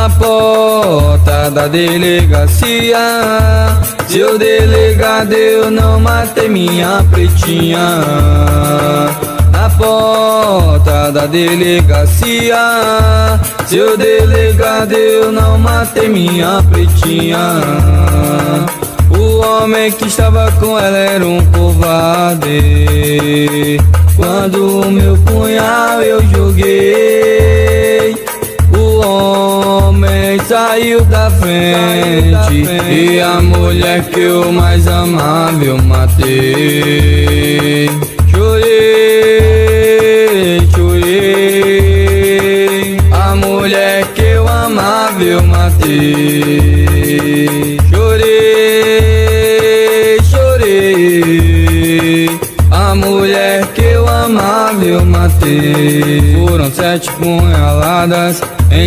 na porta da delegacia. Seu delegado, eu não matei minha pretinha. Na porta da delegacia. Seu delegado, eu não matei minha pretinha. O homem que estava com ela era um covarde. Quando o meu punhal eu joguei, o homem saiu da frente, e a mulher que eu mais amava eu matei. Chorei, chorei, a mulher que eu amava eu matei. Chorei, chorei, a mulher que eu amava eu matei. Foram 7 punhaladas em